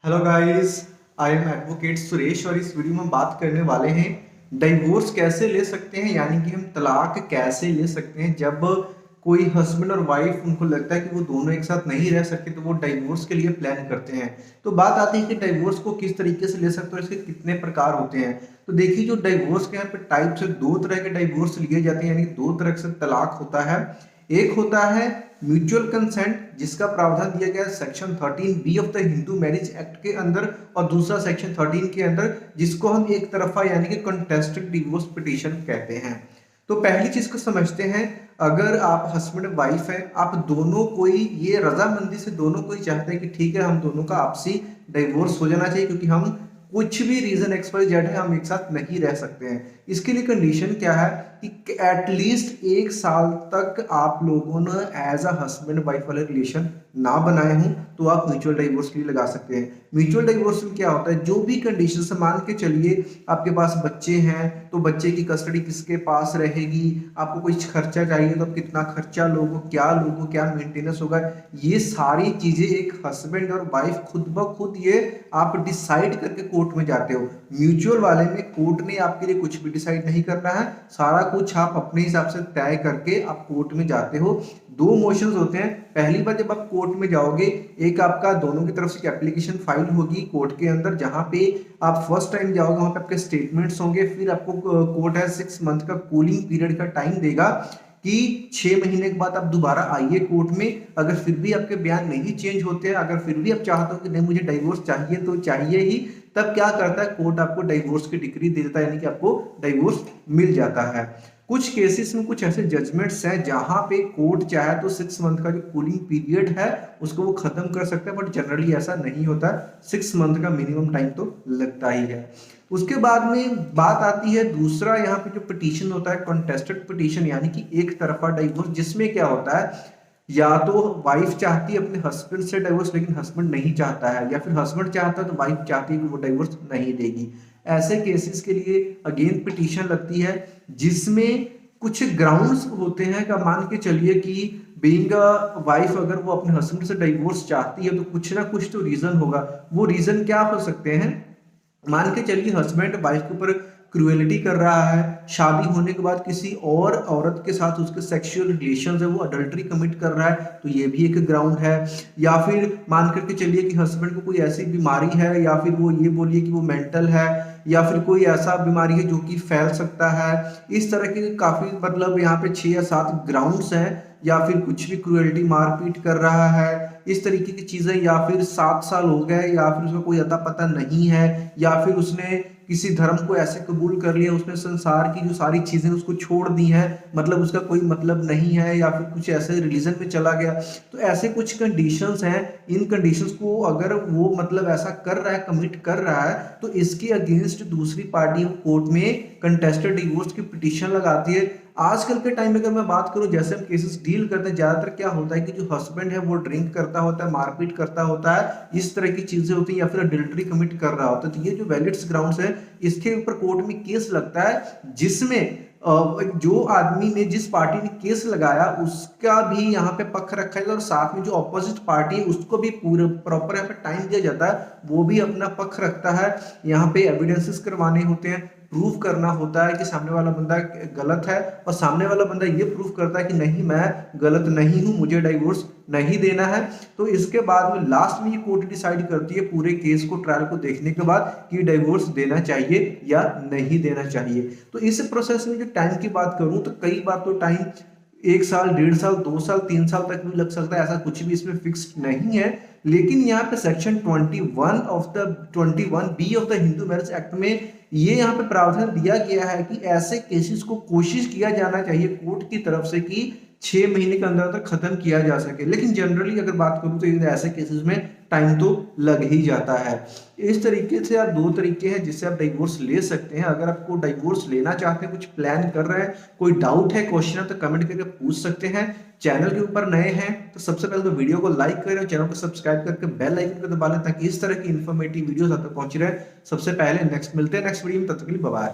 Hello guys, I am advocate Suresh और इस video में हम बात करने वाले हैं डाइवोर्स कैसे ले सकते हैं। यानी कि हम तलाक कैसे ले सकते हैं जब कोई हस्बैंड और वाइफ उनको लगता है कि वो दोनों एक साथ नहीं रह सकते, तो वो डाइवोर्स के लिए प्लान करते हैं। तो बात आती है कि डाइवोर्स को किस तरीके से ले सकते हैं और इसके कितने प्रकार होते हैं। तो देखिए, जो डाइवोर्स के यहाँ पे टाइप से दो तरह के डाइवोर्स लिए जाते हैं, यानी दो तरह से तलाक होता है। एक होता है म्यूचुअल कंसेंट, जिसका प्रावधान दिया गया है section 13 B of the Hindu marriage act के अंदर, और दूसरा सेक्शन 13 के अंदर, जिसको हम एक तरफा यानी कि कॉन्टेस्टेड डिवोर्स पिटीशन कहते हैं। तो पहली चीज को समझते हैं। अगर आप हस्बैंड वाइफ हैं, आप दोनों कोई ये रजामंदी से दोनों कोई चाहते हैं कि ठीक है, हम दोनों का आपसी डिवोर्स हो जाना चाहिए क्योंकि हम कुछ भी रीजन एक्स वाई जेड है, हम एक साथ नहीं रह सकते हैं। इसके लिए कंडीशन क्या है कि एटलीस्ट 1 साल तक आप लोगों ने एज अ हस्बैंड वाइफ वाले रिलेशन ना बनाए हों, तो आप म्यूचुअल डाइवोर्स के लिए लगा सकते हैं। म्यूचुअल डाइवोर्स में क्या होता है, जो भी कंडीशन से मान के चलिए आपके पास बच्चे हैं, तो बच्चे की कस्टडी किसके पास रहेगी, आपको कुछ खर्चा चाहिए तो आप कितना खर्चा लोगो, क्या मेंटेनेंस होगा, ये सारी चीजें एक हस्बैंड और वाइफ खुद ब खुद ये आप डिसाइड करके कोर्ट में जाते हो। म्यूचुअल वाले में कोर्ट ने आपके लिए कुछ भी डिसाइड नहीं करना है, सारा कुछ आप अपने हिसाब से तय करके आप कोर्ट में जाते हो। दो मोशंस होते हैं। पहली बार जब आप कोर्ट में जाओगे, एक आपका दोनों की तरफ से एप्लीकेशन फाइल होगी कोर्ट के अंदर, जहां पे आप फर्स्ट टाइम जाओगे वहां पे आपके स्टेटमेंट्स होंगे। फिर आपको कोर्ट है 6 मंथ का कूलिंग पीरियड का टाइम देगा कि 6 महीने के बाद आप दोबारा आइए कोर्ट में। अगर फिर भी आपके बयान नहीं चेंज होते हैं, अगर फिर भी आप चाहते हो कि नहीं मुझे डाइवोर्स चाहिए तो चाहिए ही, तब क्या करता है कोर्ट, आपको डाइवोर्स की डिग्री दे देता है, यानी कि आपको डाइवोर्स मिल जाता है। कुछ केसेस में कुछ ऐसे जजमेंट्स हैं जहां पे कोर्ट चाहे तो 6 मंथ का जो कूलिंग पीरियड है उसको वो खत्म कर सकता है, बट जनरली ऐसा नहीं होता। 6 मंथ का मिनिमम टाइम तो लगता ही है। उसके बाद में बात आती है दूसरा, यहाँ पे जो पिटीशन होता है कॉन्टेस्टेड पिटीशन, यानी कि एक तरफा डाइवोर्स, जिसमें क्या होता है, या तो वाइफ चाहती है अपने हस्बैंड से डाइवोर्स लेकिन हस्बैंड नहीं चाहता है, या फिर हस्बैंड चाहता है तो वाइफ चाहती है कि वो डाइवोर्स नहीं देगी। ऐसे केसेस के लिए अगेन पिटीशन लगती है, जिसमें कुछ ग्राउंड्स होते हैं का मान के चलिए कि बीइंग अ वाइफ अगर वो अपने हस्बैंड से डाइवोर्स चाहती है तो कुछ ना कुछ तो रीजन होगा। वो रीजन क्या हो सकते हैं, मान के चलिए हस्बैंड वाइफ के ऊपर क्रुएलिटी कर रहा है, शादी होने के बाद किसी और औरत के साथ उसके सेक्सुअल रिलेशंस है, वो अडल्ट्री कमिट कर रहा है, तो ये भी एक ग्राउंड है। या फिर मान करके चलिए कि हस्बैंड को कोई ऐसी बीमारी है, या फिर वो ये बोलिए कि वो मेंटल है, या फिर कोई ऐसा बीमारी है जो कि फैल सकता है। इस तरह के काफी मतलब यहाँ पे 6 या 7 ग्राउंड्स हैं। या फिर कुछ भी क्रुएल्टी मारपीट कर रहा है, इस तरीके की चीजें, या फिर 7 साल हो गए, या फिर उसका कोई अता पता नहीं है, या फिर उसने किसी धर्म को ऐसे कबूल कर लिया, उसने संसार की जो सारी चीजें उसको छोड़ दी हैं, मतलब उसका कोई मतलब नहीं है, या फिर कुछ ऐसे रिलीजन में चला गया। तो ऐसे कुछ कंडीशंस हैं। इन कंडीशंस को अगर वो मतलब ऐसा कर रहा है, कमिट कर रहा है, तो इसके अगेंस्ट दूसरी पार्टी कोर्ट में कंटेस्टेड डिवोर्स की पिटीशन लगाती है। आजकल के टाइम में अगर मैं बात करूं, जैसे हम केसेस डील करते हैं, ज्यादातर क्या होता है कि जो हस्बैंड है वो ड्रिंक करता होता है, मारपीट करता होता है, इस तरह की चीजें होती है, या फिर अडल्ट्री कमिट कर रहा होता है। तो ये जो वैलिड ग्राउंड्स है, इसके ऊपर कोर्ट में केस लगता है, जिसमें जो आदमी ने, जिस पार्टी ने केस लगाया, उसका भी यहाँ पे पक्ष रखा जाता है, और साथ में जो ऑपोजिट पार्टी है उसको भी पूरे प्रॉपर यहाँ पे टाइम दिया जाता है, वो भी अपना पक्ष रखता है। यहाँ पे एविडेंसेस करवाने होते हैं, प्रूव करना होता है कि सामने वाला बंदा गलत है, और सामने वाला बंदा ये प्रूव करता है कि नहीं मैं गलत नहीं हूं, मुझे डाइवोर्स नहीं देना है। तो इसके बाद में लास्ट में ये कोर्ट डिसाइड करती है पूरे केस को, ट्रायल को देखने के बाद, कि डाइवोर्स देना चाहिए या नहीं देना चाहिए। तो इस प्रोसेस में जो टाइम की बात करूं तो कई बार तो टाइम 1 साल, 1.5 साल, 2 साल, 3 साल तक भी लग सकता है, ऐसा कुछ भी इसमें फिक्स्ड नहीं है। लेकिन यहाँ पे section 21 B of the Hindu marriage act में ये यहाँ पे प्रावधान दिया गया है कि ऐसे केसेस को कोशिश किया जाना चाहिए कोर्ट की तरफ से कि 6 महीने के अंदर अंदर खत्म किया जा सके। लेकिन जनरली अगर बात करूं तो ऐसे केसेस में टाइम तो लग ही जाता है। इस तरीके से आप दो तरीके हैं जिससे आप डाइवोर्स ले सकते हैं। अगर आपको डाइवोर्स लेना चाहते हैं, कुछ प्लान कर रहे हैं, कोई डाउट है, क्वेश्चन है, तो कमेंट करके पूछ सकते हैं। चैनल के ऊपर नए हैं तो सबसे पहले तो वीडियो को लाइक करें और चैनल को सब्सक्राइब करके बेल आइकन को दबा लें, ताकि इस तरह की इन्फॉर्मेटिव वीडियोस आप तक पहुंच रहे। सबसे पहले नेक्स्ट मिलते हैं नेक्स्ट वीडियो में, तब तक के लिए बाय बाय।